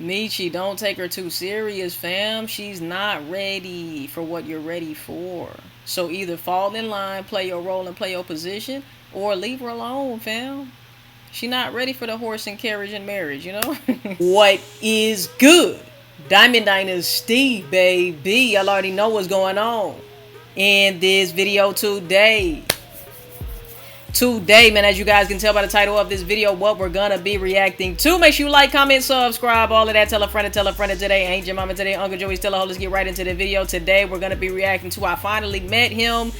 Mechie, don't take her too serious, fam. She's not ready for what you're ready for. So either fall in line, play your role, and play your position, or leave her alone, fam. She not ready for the horse and carriage and marriage, you know? What is good? Diamond Dynasty, baby. Y'all already know what's going on in this video today. Man, as you guys can tell by the title of this video, what we're gonna be reacting to. Make sure you like, comment, subscribe, all of that. Tell a friend today. Ain't your mama today, Uncle Joey still a hoe. Let's get right into the video. Today we're gonna be reacting to I finally met him. ...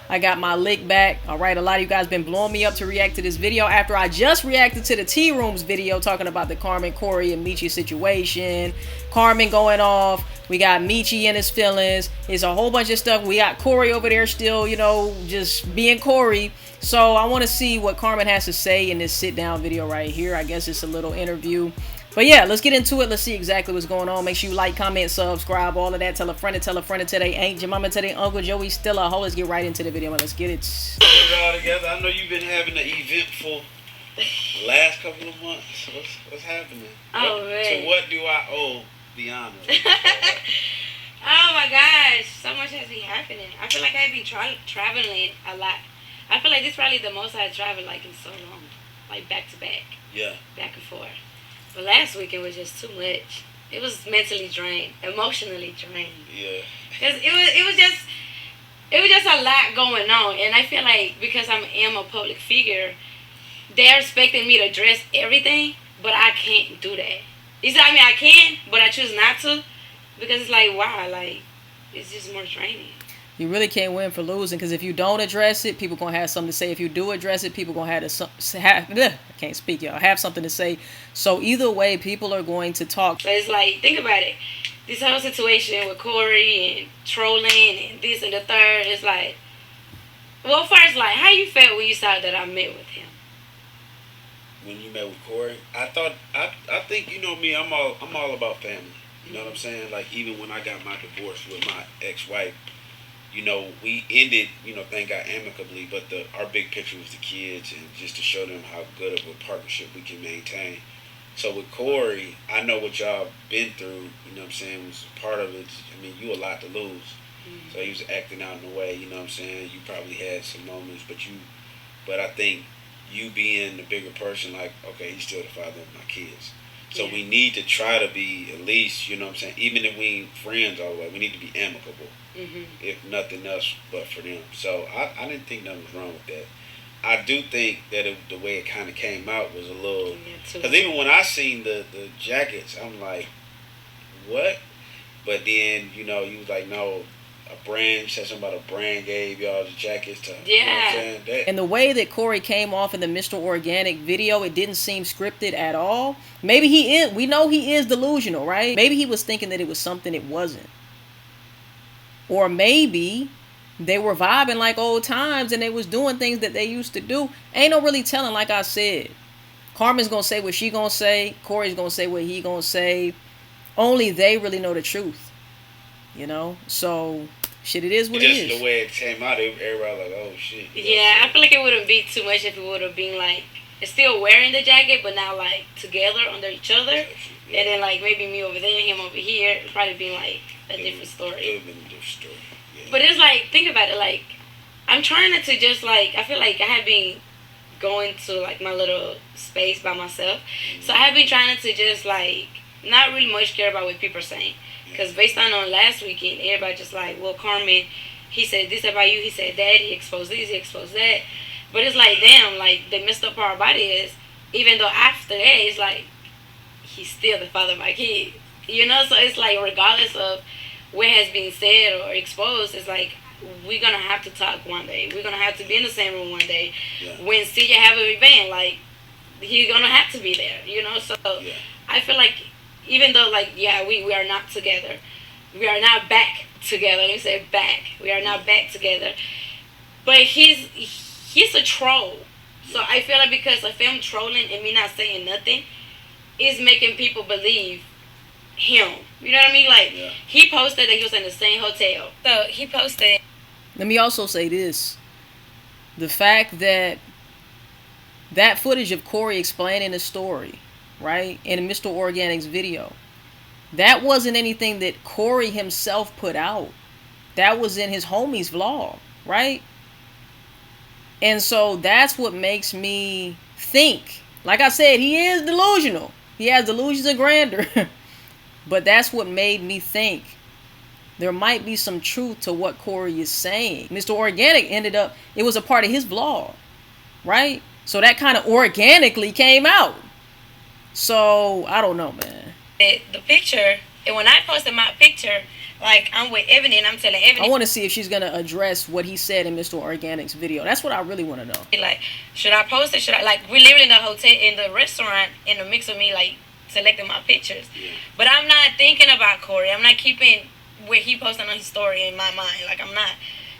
I got my lick back. Alright, a lot of you guys been blowing me up to react to this video after I just reacted to the Tea Rooms video talking about the Carmen, Corey, and Mechie situation. Carmen going off. We got Mechie in his feelings. It's a whole bunch of stuff. We got Corey over there still, you know, just being Corey. So I want to see what Carmen has to say in this sit down video right here. I guess it's a little interview. But yeah, let's get into it. Let's see exactly what's going on. Make sure you like, comment, subscribe, all of that. Tell a friend today. Ain't your mama today, Uncle Joey still a hoe. Let's get right into the video. Let's get it. Put it all together. I know you've been having an eventful last couple of months. What's happening? Oh, man. To what do I owe the honor? Oh my gosh, so much has been happening. I feel like I've been traveling a lot. I feel like this is probably the most I've traveled like in so long, like back to back. Yeah. Back and forth. But last weekend was just too much. It was mentally drained, emotionally drained. Yeah. Cause it was just a lot going on, and I feel like because I am a public figure, they're expecting me to address everything, but I can't do that. I mean, I can, but I choose not to, because it's like, wow, like, it's just more draining. You really can't win for losing, because if you don't address it, people gonna have something to say. If you do address it, people gonna have I can't speak, y'all. Have something to say. So either way, people are going to talk. So it's like, think about it. This whole situation with Corey and trolling and this and the third, it's like, well, first, like, how you felt when you saw that I met with him? When you met with Corey, I think, you know me, I'm all about family. You know what I'm saying? Like, even when I got my divorce with my ex-wife, you know, we ended, you know, thank God, amicably, but our big picture was the kids and just to show them how good of a partnership we can maintain. So with Corey, I know what y'all been through, you know what I'm saying, was part of it. I mean, you a lot to lose. So he was acting out in a way, you know what I'm saying, you probably had some moments, but I think you being the bigger person, like, okay, he's still the father of my kids. So we need to try to be at least, you know what I'm saying, even if we ain't friends all the way, we need to be amicable. If nothing else but for them. So I didn't think nothing was wrong with that. I do think that the way it kind of came out was a little, because even when I seen the jackets, I'm like, what? But then, you know, you was like, no, a brand, said something about a brand gave y'all the jackets to, yeah. You know what I'm saying? And the way that Corey came off in the Mr. Organic video, it didn't seem scripted at all. Maybe he is, we know he is delusional, right? Maybe he was thinking that it was something it wasn't. Or maybe they were vibing like old times and they was doing things that they used to do. Ain't no really telling, like I said. Carmen's gonna say what she gonna say. Corey's gonna say what he gonna say. Only they really know the truth. You know? So, shit, it is what it is. Just the way it came out, everybody like, oh, shit. Yeah, I feel like it wouldn't be too much if it would have been like, still wearing the jacket, but now like together under each other. Yeah. And then like maybe me over there, him over here. It'd probably been like a different story. It would have been a different story. Yeah. But it's like, think about it, like, I'm trying not to just like, I feel like I have been going to like my little space by myself. So I have been trying to just like, not really much care about what people are saying. Because based on last weekend, everybody just like, well, Carmen, he said this about you, he said that, he exposed this, he exposed that. But it's like, damn, like, the messed up part about it is, even though after that, it's like, he's still the father of my kid. You know? So it's like, regardless of what has been said or exposed, it's like, we're going to have to talk one day. We're going to have to be in the same room one day. Yeah. When CJ have a event, like, he's going to have to be there, you know? So yeah. I feel like, even though, like, yeah, we are not together. We are not back together. Let me say back. We are not back together. But he's a troll. So I feel like because of him trolling and me not saying nothing is making people believe him. You know what I mean? Like, yeah. He posted that he was in the same hotel. So he posted. Let me also say this. The fact that footage of Corey explaining the story, right? In Mr. Organic's video. That wasn't anything that Corey himself put out. That was in his homie's vlog, right? And so that's what makes me think. Like I said, he is delusional. He has delusions of grandeur. But that's what made me think there might be some truth to what Corey is saying. Mr. Organic ended up, it was a part of his vlog, right? So that kind of organically came out. So, I don't know, man. The picture, and when I posted my picture, like, I'm with Ebony, and I'm telling Ebony, I want to see if she's going to address what he said in Mr. Organic's video. That's what I really want to know. Like, should I post it? Should I, like, we literally in the hotel, in the restaurant, in the mix of me, like, selecting my pictures. Yeah. But I'm not thinking about Corey. I'm not keeping what he posted on his story in my mind. Like, I'm not.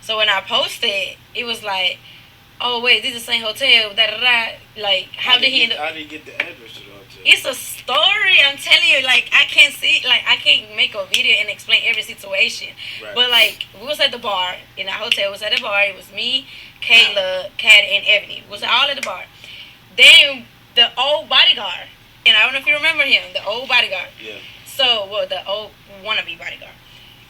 So when I posted, it was like, oh, wait, this is the same hotel, da-da-da. Like, how did he end up? I didn't get the address to the hotel. It's a story. I'm telling you, like, I can't make a video and explain every situation. Right. But, like, we was at the bar, in our hotel. We was at the bar. It was me, Kayla, Kat, and Ebony. We was all at the bar. Then the old bodyguard, and I don't know if you remember him, the old bodyguard. Yeah. So, well, the old wannabe bodyguard.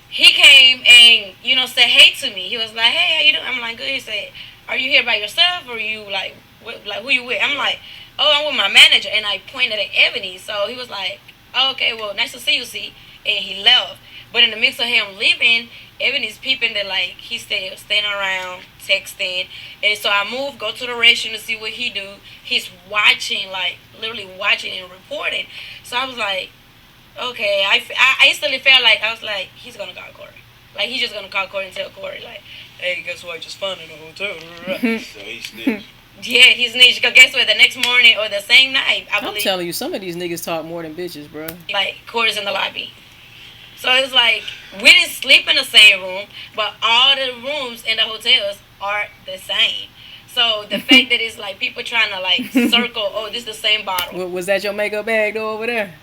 He came and, you know, said hey to me. He was like, hey, how you doing? I'm like, good. He said, are you here by yourself, or you, like who you with? I'm like, oh, I'm with my manager. And I pointed at Ebony. So he was like, oh, okay, well, nice to see you, see. And he left. But in the mix of him leaving, Ebony's peeping that, like, he's still staying around, texting. And so I moved, go to the restroom to see what he do. He's watching, like, literally watching and reporting. So I was like, okay. I instantly felt like, I was like, he's going to call Corey. Like, he's just going to call Corey and tell Corey, like, hey, guess what? I just found in the hotel. So he snitched. Yeah, he snitched. Because guess what? The next morning or the same night, I believe. I'm telling you, some of these niggas talk more than bitches, bro. Like, Corey's in the lobby. So it's like, we didn't sleep in the same room, but all the rooms in the hotels are the same. So the fact that it's like people trying to, like, circle, oh, this is the same bottle. Was that your makeup bag though over there?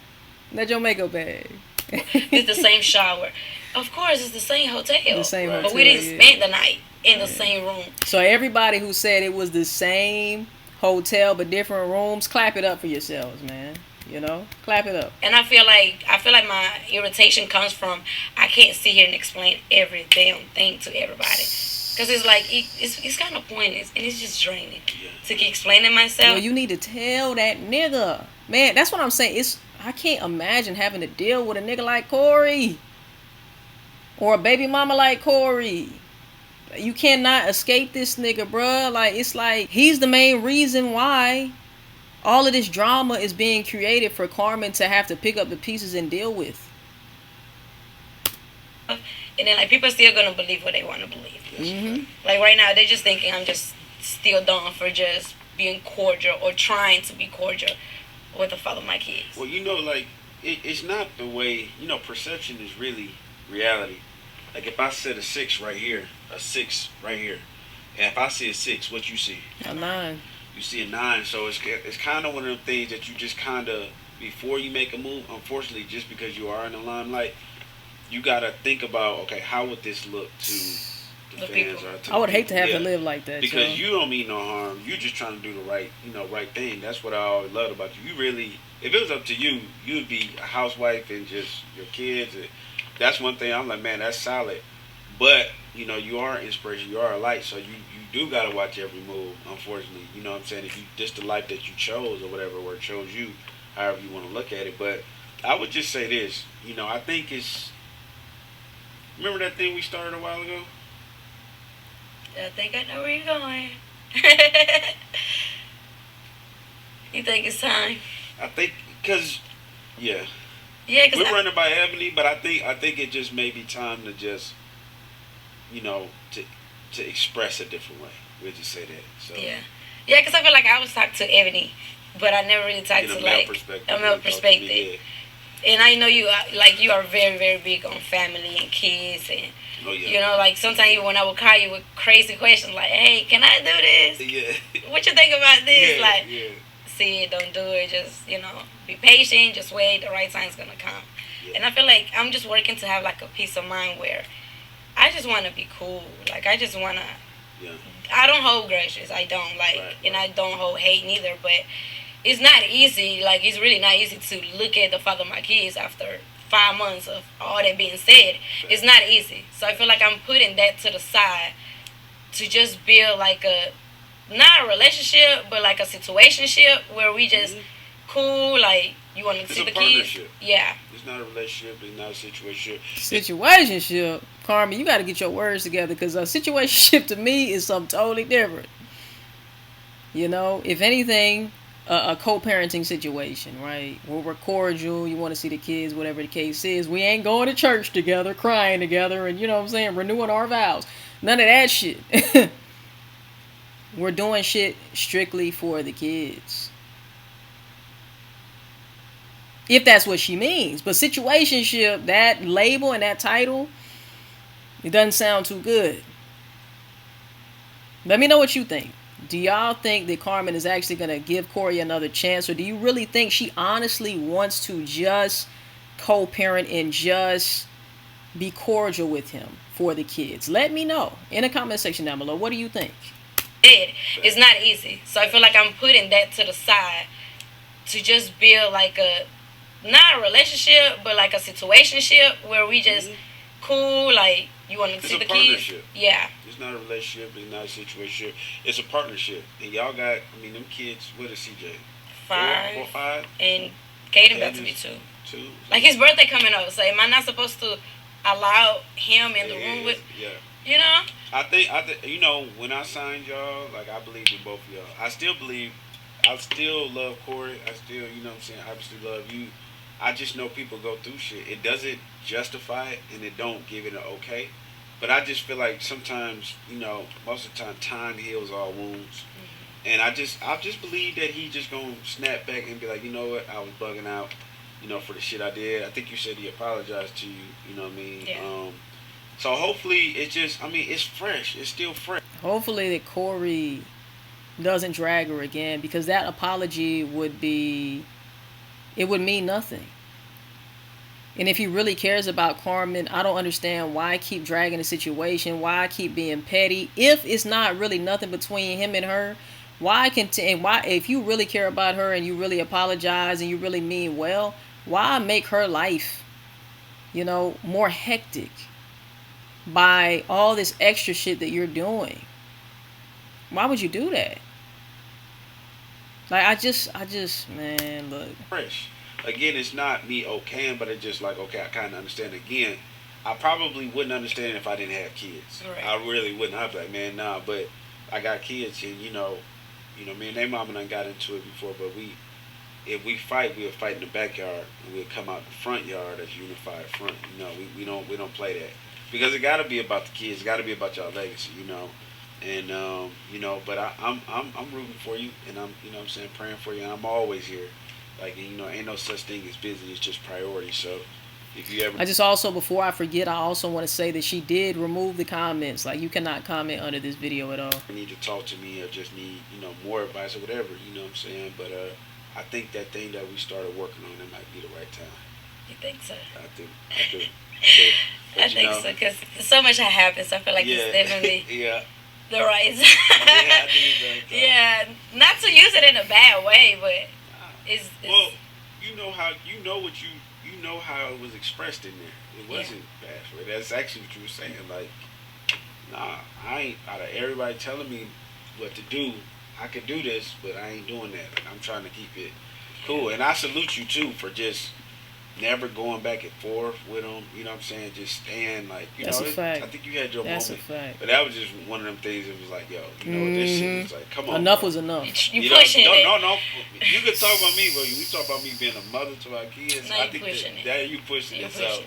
That's your makeup bag. It's the same shower. Of course, it's the same hotel. The same hotel, but we didn't spend the night in the same room. So everybody who said it was the same hotel but different rooms, clap it up for yourselves, man. You know, clap it up. And I feel like my irritation comes from I can't sit here and explain every damn thing to everybody. Because it's like, it's kind of pointless, and it's just draining to keep explaining myself. Well, you need to tell that nigga. Man, that's what I'm saying. I can't imagine having to deal with a nigga like Corey. Or a baby mama like Corey. You cannot escape this nigga, bruh. Like, it's like, he's the main reason why all of this drama is being created for Carmen to have to pick up the pieces and deal with. And then, like, people are still gonna believe what they want to believe. Mm-hmm. Like, right now, they're just thinking I'm just still down for just being cordial or trying to be cordial with the father of my kids. Well, you know, like, it's not the way, you know, perception is really reality. Like, if I set a 6 right here, and if I see a 6, what you see? A 9. You see a 9, so it's kind of one of them things that you just kind of, before you make a move, unfortunately, just because you are in the limelight, you got to think about, okay, how would this look to the fans? Or to I would hate to have to live like that. Because you don't mean no harm. You're just trying to do the right thing. That's what I always loved about you. You really, if it was up to you, you'd be a housewife and just your kids. That's one thing I'm like, man, that's solid. But, you know, you are inspiration. You are a light. So you do got to watch every move, unfortunately. You know what I'm saying? If you, just the life that you chose or whatever, or chose you, however you want to look at it. But I would just say this. You know, I think it's, remember that thing we started a while ago? I think I know where you're going. You think it's time? I think, because, yeah. Yeah, because we're running by Ebony, but I think it just may be time to just, you know, to express a different way. We'll just say that. So yeah, because I feel like I was talking to Ebony, but I never really talked to, like, a male perspective. And I know you are very, very big on family and kids, and you know, like, sometimes when I would call you with crazy questions like, hey, can I do this? Yeah. What you think about this? Yeah, like, yeah. See it, don't do it. Just, you know, be patient. Just wait. The right time's gonna come. Yeah. And I feel like I'm just working to have, like, a peace of mind where I just want to be cool. Like, I just want to. Yeah. I don't hold grudges. I don't, like, and I don't hold hate neither. But it's not easy. Like, it's really not easy to look at the father of my kids after 5 months of all that being said. It's not easy. So I feel like I'm putting that to the side to just build like a, not a relationship, but like a situationship where we just cool. Like, you want to see the kids. Yeah. It's not a relationship. It's not a situationship. Situationship, Carmen, you got to get your words together, because a situationship to me is something totally different. You know, if anything, a co-parenting situation, right? Where we're cordial, you want to see the kids, whatever the case is. We ain't going to church together, crying together, and, you know what I'm saying, renewing our vows. None of that shit. We're doing shit strictly for the kids. If that's what she means. But situationship, that label and that title, it doesn't sound too good. Let me know what you think. Do y'all think that Carmen is actually going to give Corey another chance? Or do you really think she honestly wants to just co-parent and just be cordial with him for the kids? Let me know in the comment section down below. What do you think? It's not easy. So I feel like I'm putting that to the side to just build like a, not a relationship, but like a situationship where we just cool. Like, you want to see the kids. Yeah. It's not a relationship. It's not a situation. It's a partnership. And y'all got, I mean, them kids, what is CJ? 5. 4, 5? And Caden about to be 2. Like, his birthday coming up. So am I not supposed to allow him in the room with, you know? I think, you know, when I signed y'all, like, I believed in both of y'all. I still love Corey. I still, you know what I'm saying, I obviously love you. I just know people go through shit. It doesn't justify it, and it don't give it an okay. But I just feel like sometimes, you know, most of the time, time heals all wounds. And I just believe that he just gonna snap back and be like, you know what, I was bugging out, you know, for the shit I did. I think you said he apologized to you, you know what I mean? Yeah. So hopefully it's just, I mean, it's fresh. It's still fresh. Hopefully that Corey doesn't drag her again, because that apology would be, it would mean nothing. And if he really cares about Carmen, I don't understand why keep dragging the situation, why keep being petty. If it's not really nothing between him and her, why if you really care about her and you really apologize and you really mean well, why make her life, you know, more hectic by all this extra shit that you're doing? Why would you do that? Like, I just, man, look. Fresh. Again, it's not me okaying, but it's just like, okay, I kind of understand. Again, I probably wouldn't understand if I didn't have kids. Right. I really wouldn't. I'd be like, man, nah, but I got kids, and you know, me and their mama done got into it before, but if we fight, we'll fight in the backyard, and we'll come out the front yard as unified front. You know, we don't play that, because it got to be about the kids. It got to be about y'all legacy, you know. And you know, but I'm rooting for you, and I'm, you know what I'm saying, praying for you, and I'm always here. Like, you know, ain't no such thing as busy. It's just priority. So if you ever, I just also, before I forget, I also want to say that she did remove the comments. Like, you cannot comment under this video at all. need to talk to me or just need, you know, more advice or whatever, you know what I'm saying. But I think that thing that we started working on, it might be the right time. You think so? I do. I think so, because so much has happened. So I feel like it's definitely the right time. I think it's yeah, not to use it in a bad way, but it's well, you know how it was expressed in there. It wasn't bashful. That's actually what you were saying. Like, nah, I ain't, out of everybody telling me what to do, I could do this, but I ain't doing that. Like, I'm trying to keep it cool. And I salute you too for just never going back and forth with them. You know what I'm saying? Just staying, like, you That's know. a fact. I think you had your That's moment. a fact. But that was just one of them things that was like, yo, you know, this shit was like, come on. Enough bro. was enough. You pushing it. No. You can talk about me, but we talk about me being a mother to our kids. No, I you think pushing it. that you pushing You're it. pushing So, it.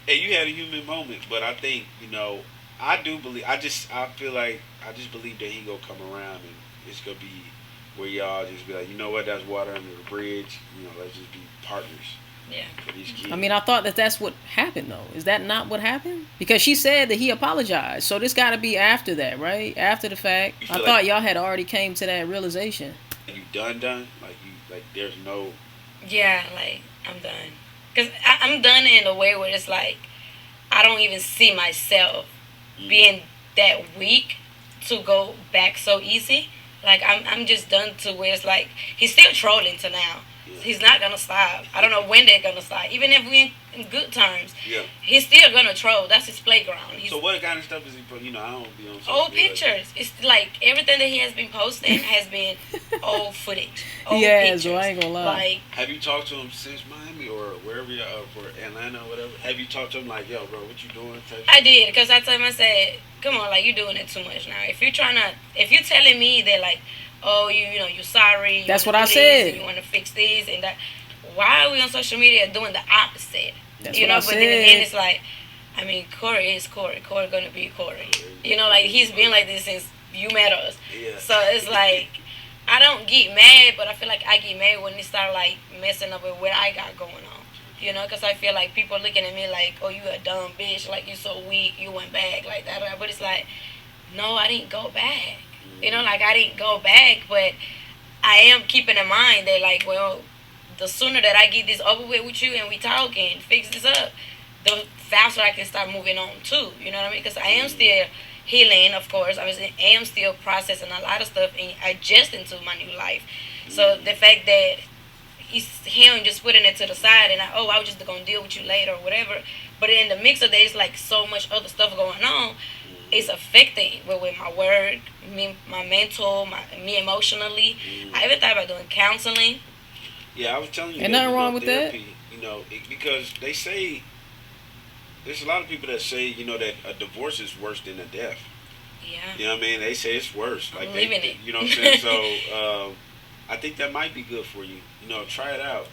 hey, you had a human moment, but I think, you know, I do believe. I feel like I just believe that he gonna come around and it's gonna be where y'all just be like, you know what, that's water under the bridge. You know, let's just be partners. Yeah. For these kids. I mean, I thought that's what happened, though. Is that not what happened? Because she said that he apologized. So this got to be after that, right? After the fact. I thought y'all had already came to that realization. You done? Like there's no. Yeah, like, I'm done. Because I'm done in a way where it's like, I don't even see myself being that weak to go back so easy. Like I'm just done to where it's like he's still trolling to now. Yeah. He's not gonna stop. I don't know when they're gonna stop. Even if we in good terms, Yeah. he's still gonna troll. That's his playground. He's, So what kind of stuff is he put? You know, I don't be on social old media. pictures. It's like everything that he has been posting has been old footage. Old Yeah, pictures. so I ain't gonna lie. Like, Have you talked to him since Miami or wherever you are, for Atlanta or whatever? Have you talked to him like, yo, bro, what you doing? I did, because I told him, I said, come on, like, you're doing it too much now. If you're telling me that, like, oh, you know, you're sorry. You That's wanna what I do this, said. and you want to fix this and that. Why are we on social media doing the opposite? That's you what know, I but then again, said. it's like, I mean, Corey is Corey. Corey gonna be Corey. You know, like, he's been like this since you met us. Yeah. So it's like, I don't get mad, but I feel like I get mad when they start, like, messing up with what I got going on. You know, because I feel like people looking at me like, oh, you a dumb bitch. Like, you so weak. You went back. Like, that. But it's like, no, I didn't go back. You know, like, I didn't go back. But I am keeping in mind that, like, well, the sooner that I get this over with you and we talk and fix this up, the faster I can start moving on, too. You know what I mean? Because I am still healing, of course. I am still processing a lot of stuff and adjusting to my new life. So the fact that him just putting it to the side and I was just gonna deal with you later or whatever, but in the mix of that, it's like so much other stuff going on. It's affecting with my work, my mental, me emotionally. I even thought about doing counseling. Yeah, I was telling you. Ain't that, nothing you wrong know, with therapy, you know, because they say there's a lot of people that say, you know, that a divorce is worse than a death. Yeah. You know what I mean? They say it's worse. Like I'm they, living it. you know what I'm saying? So I think that might be good for you. You know, try it out.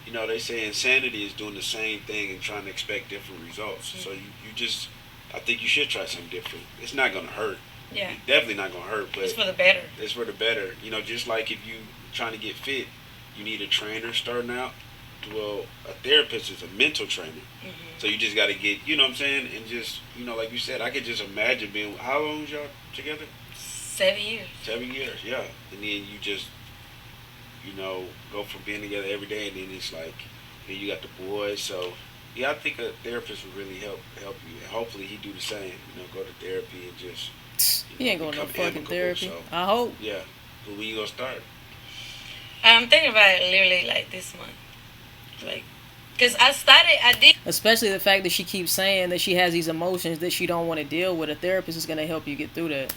You know, they say insanity is doing the same thing and trying to expect different results. So you just, I think you should try something different. It's not gonna hurt. Yeah. It's definitely not gonna hurt, but It's for the better. it's for the better. You know, just like if you trying to get fit, you need a trainer starting out. Well, a therapist is a mental trainer. So you just got to get, you know what I'm saying? And just, you know, like you said, I could just imagine being, how long was y'all together? 7 years. 7 years, yeah. And then you just, you know, go from being together every day, and then it's like, then you got the boys. So, yeah, I think a therapist would really help you. And hopefully he do the same, you know, go to therapy and just, He ain't going to no become fucking amicable. therapy. So, I hope. yeah. But when you going to start? I'm thinking about it literally like this month. Like, because I did. Especially the fact that she keeps saying that she has these emotions that she don't want to deal with. A therapist is going to help you get through that.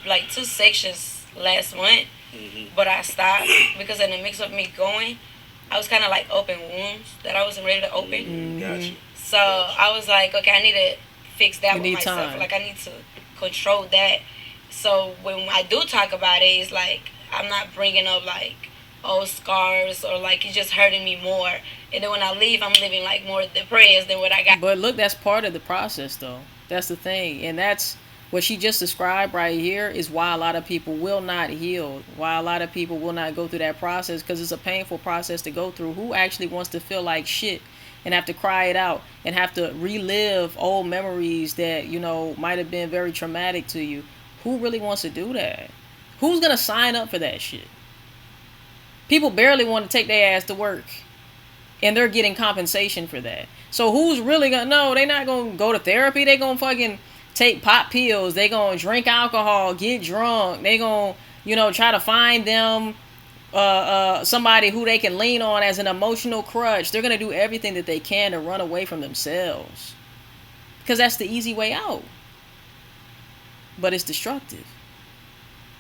Like 2 sections last month, but I stopped because in the mix of me going, I was kind of like open wounds that I wasn't ready to open. Gotcha. So I was like, okay, I need to fix that You with need myself. time. Like, I need to control that. So when I do talk about it, it's like I'm not bringing up like old scars or like it's just hurting me more. And then when I leave, I'm living like more depressed than what I got. But look, that's part of the process, though. That's the thing. And that's what she just described right here is why a lot of people will not heal. Why a lot of people will not go through that process, because it's a painful process to go through. Who actually wants to feel like shit and have to cry it out and have to relive old memories that, you know, might have been very traumatic to you? Who really wants to do that? Who's going to sign up for that shit? People barely want to take their ass to work, and they're getting compensation for that. So who's really going to, no, they're not going to go to therapy. They're going to fucking take pot pills. They're going to drink alcohol, get drunk. They're going to, you know, try to find them somebody who they can lean on as an emotional crutch. They're going to do everything that they can to run away from themselves, because that's the easy way out. But it's destructive.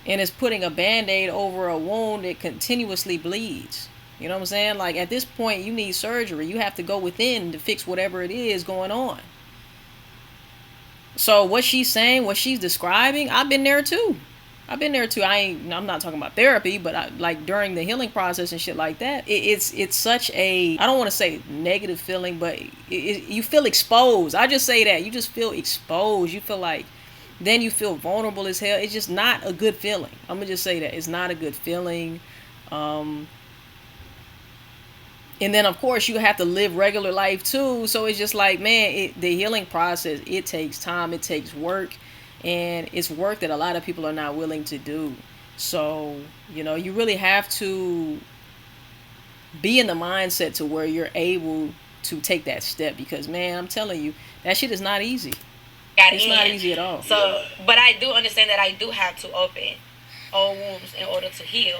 And it's putting a Band-Aid over a wound that continuously bleeds. You know what I'm saying? Like, at this point, you need surgery. You have to go within to fix whatever it is going on. So what she's saying, what she's describing, I've been there too. I'm not talking about therapy, but like during the healing process and shit like that, it's such a, I don't want to say negative feeling, but you feel exposed. I just say that. You just feel exposed. You feel like, then you feel vulnerable as hell. It's just not a good feeling. I'm going to just say that. It's not a good feeling. And then, of course, you have to live regular life, too. So it's just like, man, the healing process, it takes time. It takes work. And it's work that a lot of people are not willing to do. So, you know, you really have to be in the mindset to where you're able to take that step. Because, man, I'm telling you, that shit is not easy. It's not easy at all. So, but I do understand that I do have to open. old wounds in order to heal.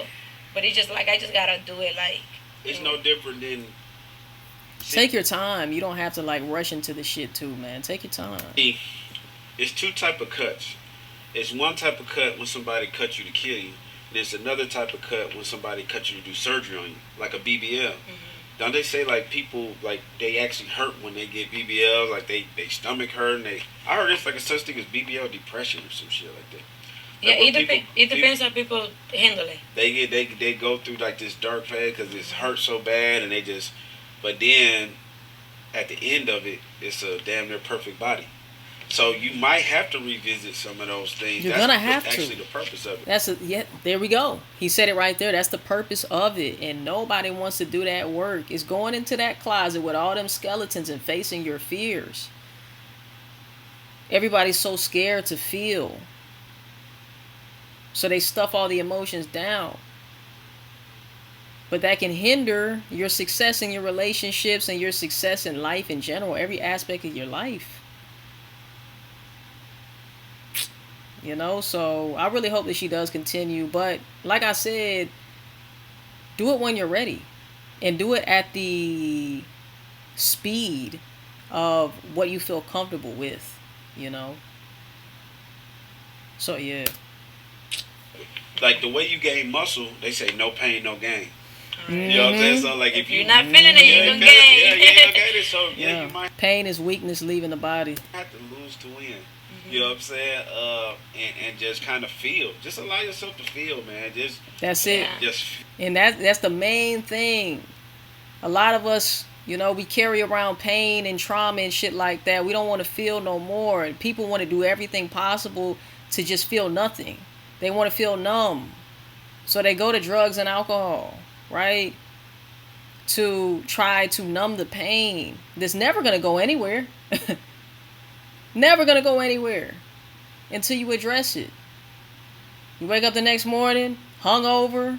But it's just like I just gotta do it like. It's no different than. Take your time. You don't have to like rush into the shit too, man. Take your time. It's two type of cuts. It's one type of cut when somebody cuts you to kill you. And it's another type of cut when somebody cuts you to do surgery on you, like a BBL. Don't they say like people like they actually hurt when they get BBL, like they stomach hurt, and I heard it's like a such thing as BBL depression or some shit like that. Yeah, it depends how people handle it. They go through like this dark phase because it's hurt so bad, and but then at the end of it, it's a damn near perfect body. So you might have to revisit some of those things. You're gonna have to. Actually, the purpose of it. There we go. He said it right there. That's the purpose of it, and nobody wants to do that work. It's going into that closet with all them skeletons and facing your fears. Everybody's so scared to feel, so they stuff all the emotions down. But that can hinder your success in your relationships and your success in life in general, every aspect of your life. You know, so I really hope that she does continue. But like I said, do it when you're ready. And do it at the speed of what you feel comfortable with, you know. So, yeah. Like the way you gain muscle, they say no pain, no gain. You know what I'm saying? So like if you're not feeling it, you don't gain. Yeah, you don't gain it. So yeah, you might. Pain is weakness leaving the body. Have to lose to win. You know what I'm saying? And just kind of feel. Just allow yourself to feel, man. That's it. Just. And that's the main thing. A lot of us, you know, we carry around pain and trauma and shit like that. We don't want to feel no more. And people want to do everything possible to just feel nothing. They want to feel numb. So they go to drugs and alcohol, right? To try to numb the pain. That's never going to go anywhere. Never going to go anywhere until you address it. You wake up the next morning, hungover,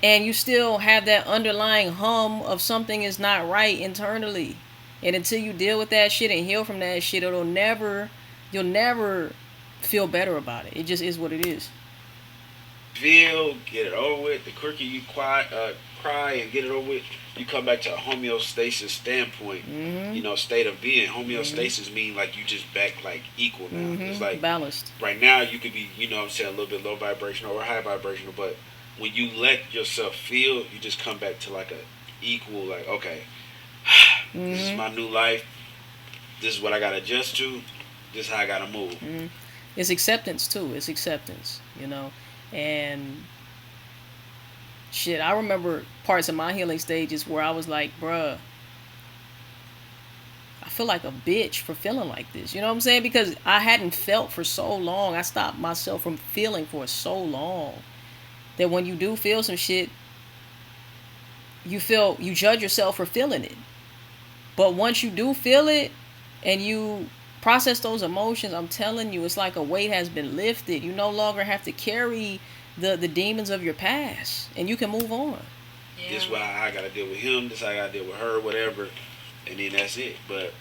and you still have that underlying hum of something is not right internally. And until you deal with that shit and heal from that shit, you'll never feel better about it. It just is what it is. Feel, get it over with. The quicker you cry and get it over with, you come back to a homeostasis standpoint. You know, state of being. Homeostasis mean like you just back like equal now. It's like balanced. Right now you could be, you know what I'm saying, a little bit low vibrational or high vibrational, but when you let yourself feel, you just come back to like a equal, like, okay, this is my new life. This is what I gotta adjust to. This is how I gotta move. It's acceptance too. It's acceptance, you know. And shit, I remember parts of my healing stages where I was like, bruh, I feel like a bitch for feeling like this. You know what I'm saying? Because I hadn't felt for so long. I stopped myself from feeling for so long that when you do feel some shit, you judge yourself for feeling it. But once you do feel it and you process those emotions, I'm telling you, it's like a weight has been lifted. You no longer have to carry the demons of your past, and you can move on. This is why I gotta deal with him. This is how I gotta deal with her, whatever, and then that's it. But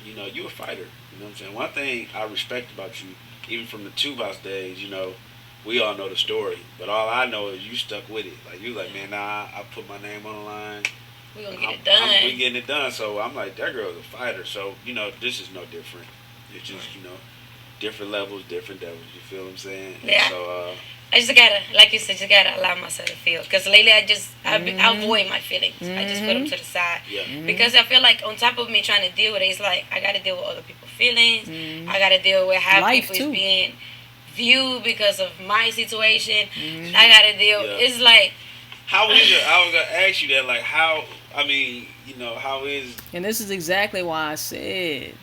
you know, you a fighter. You know what I'm saying? One thing I respect about you, even from the 2 House days, you know, we all know the story, but all I know is you stuck with it. Like you, like, man, nah, I put my name on the line. We gonna get it done. We getting it done. So I'm like, that girl's a fighter. So you know, this is no different. It's just, you know, different levels, different devils. You feel what I'm saying? Yeah. And so I just gotta, like you said, just gotta allow myself to feel. Because lately I avoid my feelings. I just put them to the side. Because I feel like on top of me trying to deal with it, it's like I gotta deal with other people's feelings. I gotta deal with how Life people too. is being viewed because of my situation. I gotta deal. It's like. How is it? I was gonna ask you that. Like, how? I mean, you know, how is? And this is exactly why I said,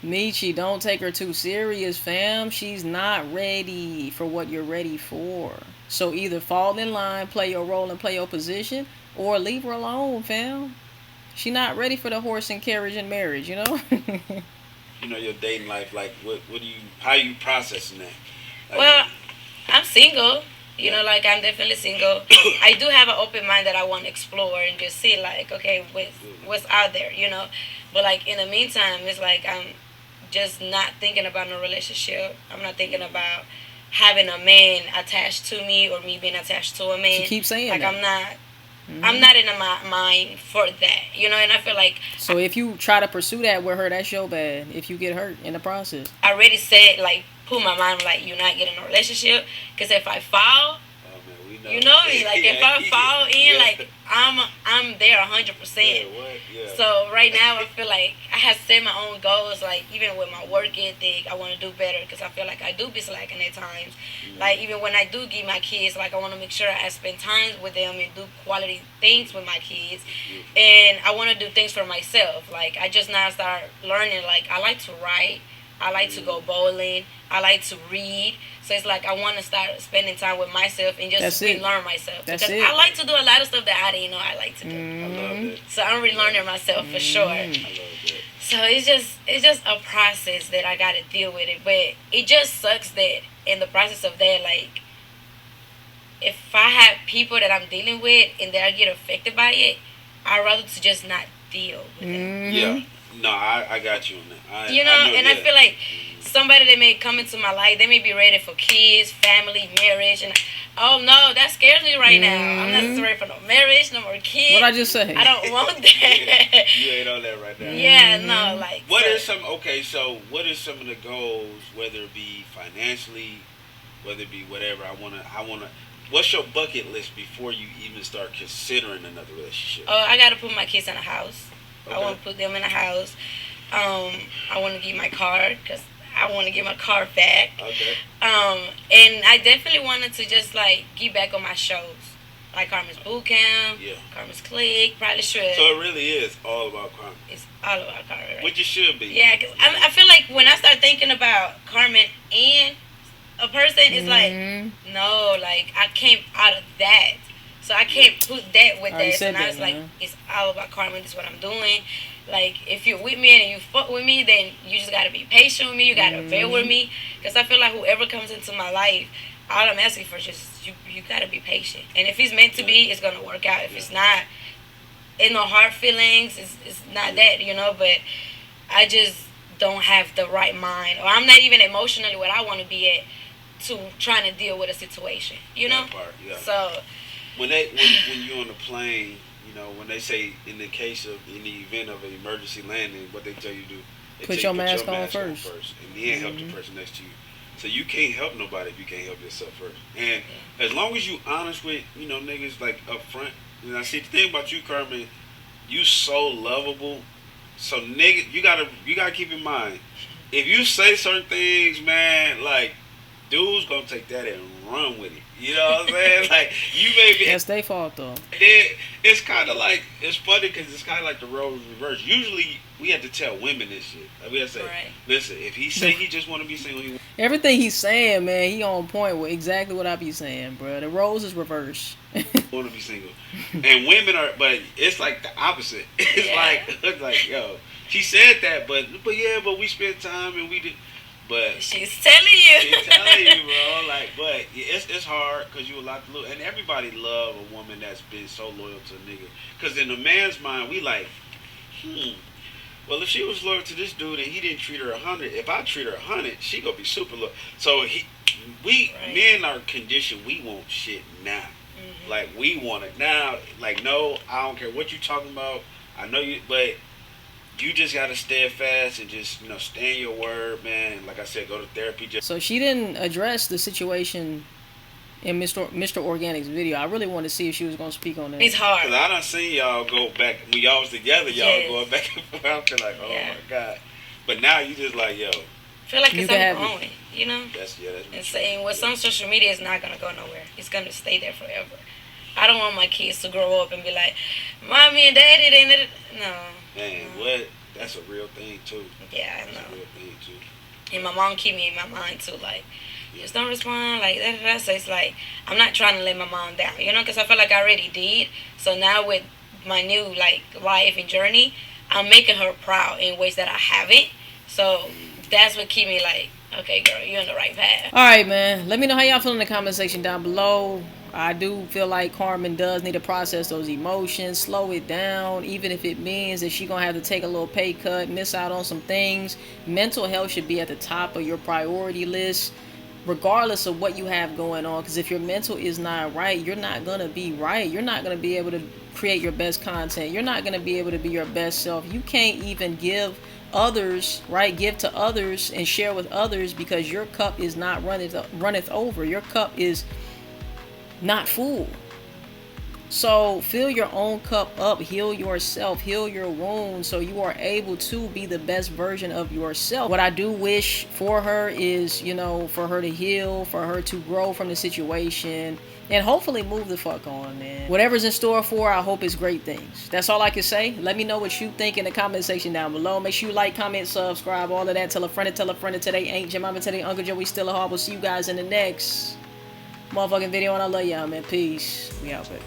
Mechie, don't take her too serious, fam. She's not ready for what you're ready for. So either fall in line, play your role, and play your position, or leave her alone, fam. She not ready for the horse and carriage and marriage, you know. You know, your dating life. Like, how are you processing that? Like, well, I'm single. You know, like, I'm definitely single. I do have an open mind that I want to explore and just see, like, okay, what's out there, you know. But, like, in the meantime, it's like I'm just not thinking about no relationship. I'm not thinking about having a man attached to me or me being attached to a man. She keeps saying like that. I'm not. I'm not in my mind for that, you know, and I feel like... So if you try to pursue that with her, that's your bad. If you get hurt in the process. I already said, like, put my mind, like, you're not getting a relationship, because if I fall, you know me, like, if I fall in, like, I'm there 100%. So right now I feel like I have set my own goals, like, even with my work ethic, I want to do better, because I feel like I do be slacking at times. Like, even when I do get my kids, like, I want to make sure I spend time with them and do quality things with my kids. And I want to do things for myself. Like, I just now start learning, like, I like to write, I like to go bowling, I like to read. So it's like I want to start spending time with myself and just relearn myself. Because I like to do a lot of stuff that I didn't know I like to do. I love that. So I'm relearning myself for sure. I love that. So it's just a process that I gotta deal with it. But it just sucks that in the process of that, like, if I have people that I'm dealing with and that I get affected by it, I'd rather to just not deal with it. Yeah. No, I got you on that. I feel like somebody that may come into my life, they may be ready for kids, family, marriage, and oh no, that scares me right now. I'm not ready for no marriage, no more kids. What I just say? I don't want that. You ain't on that right now. Yeah, no, like. What are some of the goals, whether it be financially, whether it be whatever? I wanna. What's your bucket list before you even start considering another relationship? Oh, I gotta put my kids in a house. Okay. I want to put them in a house. I want to get my car because I want to get my car back. Okay. And I definitely wanted to just like get back on my shows, like Carmen's Boot Camp, Carmen's Clique, probably should. So it really is all about Carmen. It's all about Carmen, right? Which it should be. Yeah, because I feel like when I start thinking about Carmen and a person, it's like, no, like I came out of that. So I can't put that with that. So now it's like, it's all about Carmen. This is what I'm doing. Like, if you're with me and you fuck with me, then you just got to be patient with me. You got to bear with me. Because I feel like whoever comes into my life, all I'm asking for is just, you got to be patient. And if it's meant to be, it's going to work out. If it's not, it's no hard feelings. It's not that, you know. But I just don't have the right mind. Or I'm not even emotionally where I want to be at to trying to deal with a situation, you know? That part, yeah. So... When you're on the plane, you know, when they say in the event of an emergency landing, what they tell you to do, they put your mask on first, and then help the person next to you. So you can't help nobody if you can't help yourself first. And as long as you honest with, you know, niggas like up front, and I see the thing about you, Carmen, you so lovable. So nigga, you gotta keep in mind, if you say certain things, man, like dudes gonna take that and run with it. You know what I'm saying? Like, you may be... That's their fault, though. It's kind of like... It's funny because it's kind of like the roles reverse. Usually, we have to tell women this shit. Like, we have to say, listen, if he say he just want to be single... Everything he's saying, man, he on point with exactly what I be saying, bro. The roles is reversed. want to be single. And women are... But it's like the opposite. It's like, yo, she said that, but we spent time and we did... But she's telling you. She's telling you, bro. Like, but it's hard because you a lot to lose. And everybody love a woman that's been so loyal to a nigga. Because in a man's mind, we like, well, if she was loyal to this dude and he didn't treat her 100, if I treat her 100, she gonna be super loyal. So men are conditioned. We want shit now. Like, we want it now. Like, no, I don't care what you talking about. I know you, but. You just gotta stay fast and just, you know, stay in your word, man. And like I said, go to therapy. So she didn't address the situation in Mr. Organic's video. I really wanted to see if she was gonna speak on that. It's hard. Cause I done seen y'all go back when y'all was together. Y'all going back and forth. I feel like, oh my god. But now you just like, yo. Feel like it's ongoing, you know. That's and saying with some social media is not gonna go nowhere. It's gonna stay there forever. I don't want my kids to grow up and be like, mommy and daddy didn't. No. Man, what? That's a real thing too. Yeah, I know. That's a real thing too. And my mom keep me in my mind too, like, just don't respond, like that. So it's like, I'm not trying to let my mom down, you know, because I feel like I already did. So now with my new, like, life and journey, I'm making her proud in ways that I haven't. So that's what keep me like, okay, girl, you're on the right path. All right, man. Let me know how y'all feel in the comment section down below. I do feel like Carmen does need to process those emotions, slow it down, even if it means that she's gonna have to take a little pay cut, miss out on some things. Mental health should be at the top of your priority list, regardless of what you have going on. Because if your mental is not right, you're not gonna be right. You're not gonna be able to create your best content. You're not gonna be able to be your best self. You can't even give others, right? Give to others and share with others, because your cup is not runneth over. Your cup is not full. So fill your own cup up, heal yourself, heal your wounds, so you are able to be the best version of yourself. What I do wish for her is, you know, for her to heal, for her to grow from the situation, and hopefully move the fuck on, man. Whatever's in store for her, I hope it's great things. That's all I can say. Let me know what you think in the comment section down below. Make sure you like, comment, subscribe, all of that. Tell a friend today ain't your mama, today Uncle Joey still a hard. We'll see you guys in the next motherfucking video, and I love y'all, man. Peace. We out, baby.